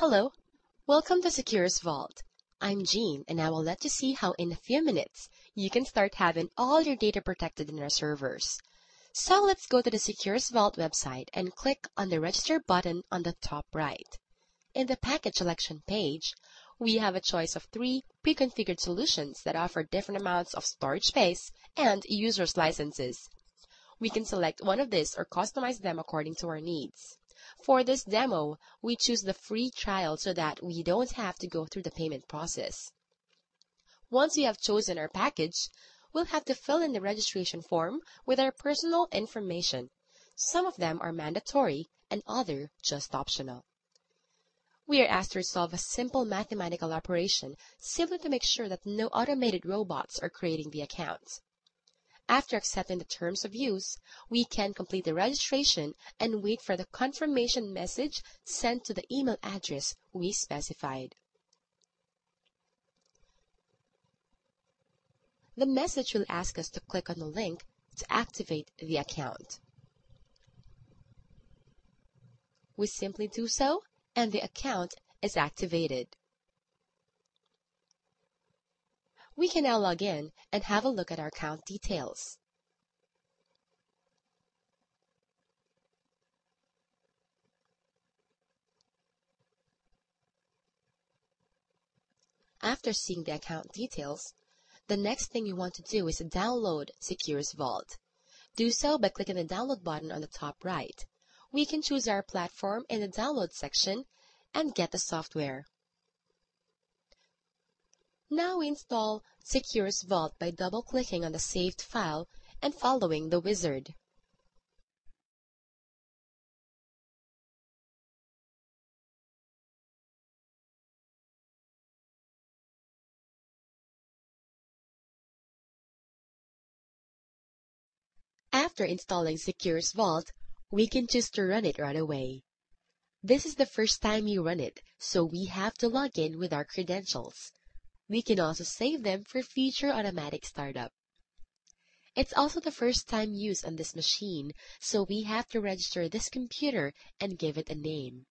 Hello, welcome to SecurusVault. I'm Jean, and I will let you see how in a few minutes you can start having all your data protected in our servers. So let's go to the SecurusVault website and click on the Register button on the top right. In the package selection page, we have a choice of 3 pre-configured solutions that offer different amounts of storage space and users' licenses. We can select one of these or customize them according to our needs. For this demo, we choose the free trial so that we don't have to go through the payment process. Once we have chosen our package, we'll have to fill in the registration form with our personal information. Some of them are mandatory and others just optional. We are asked to resolve a simple mathematical operation simply to make sure that no automated robots are creating the account. After accepting the terms of use, we can complete the registration and wait for the confirmation message sent to the email address we specified. The message will ask us to click on the link to activate the account. We simply do so, and the account is activated. We can now log in and have a look at our account details. After seeing the account details, the next thing you want to do is to download SecurusVault. Do so by clicking the download button on the top right. We can choose our platform in the download section and get the software. Now we install SecurusVault by double-clicking on the saved file and following the wizard. After installing SecurusVault, we can choose to run it right away. This is the first time you run it, so we have to log in with our credentials. We can also save them for future automatic startup. It's also the first time used on this machine, so we have to register this computer and give it a name.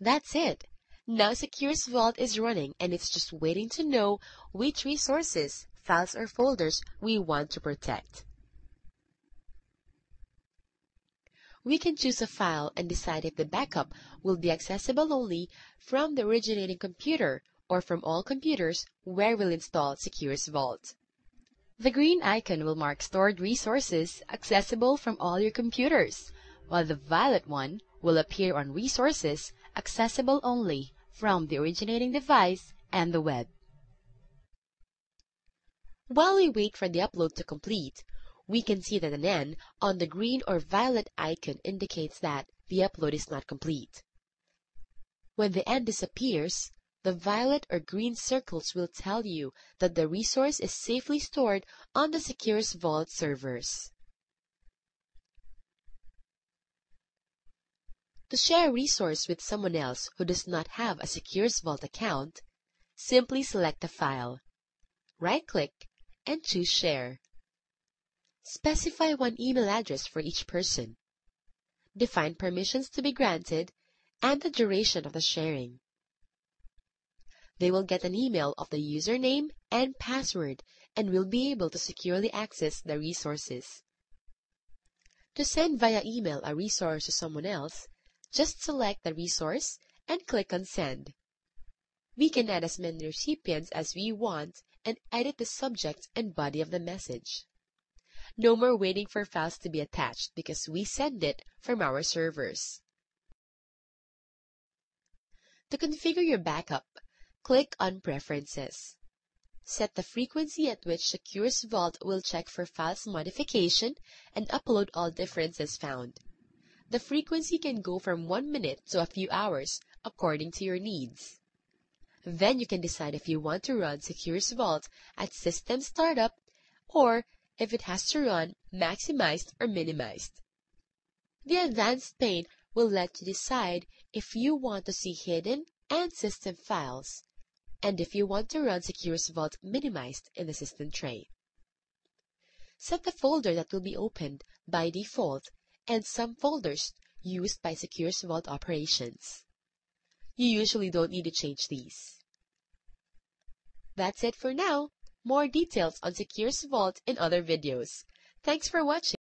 That's it! Now SecurusVault is running and it's just waiting to know which resources, files or folders we want to protect. We can choose a file and decide if the backup will be accessible only from the originating computer or from all computers where we'll install SecurusVault. The green icon will mark stored resources accessible from all your computers, while the violet one will appear on resources accessible only from the originating device and the web. While we wait for the upload to complete, we can see that an N on the green or violet icon indicates that the upload is not complete. When the N disappears, the violet or green circles will tell you that the resource is safely stored on the SecurusVault servers. To share a resource with someone else who does not have a SecurusVault account, simply select the file, right-click, and choose Share. Specify one email address for each person. Define permissions to be granted and the duration of the sharing. They will get an email of the username and password and will be able to securely access the resources. To send via email a resource to someone else, just select the resource and click on Send. We can add as many recipients as we want and edit the subject and body of the message. No more waiting for files to be attached because we send it from our servers. To configure your backup, click on Preferences. Set the frequency at which SecurusVault will check for files modification and upload all differences found. The frequency can go from 1 minute to a few hours according to your needs. Then you can decide if you want to run SecurusVault at System Startup or if it has to run maximized or minimized. The Advanced pane will let you decide if you want to see hidden and system files, and if you want to run SecurusVault minimized in the system tray. Set the folder that will be opened by default and some folders used by SecurusVault operations. You usually don't need to change these. That's it for now. More details on SecurusVault in other videos. Thanks for watching.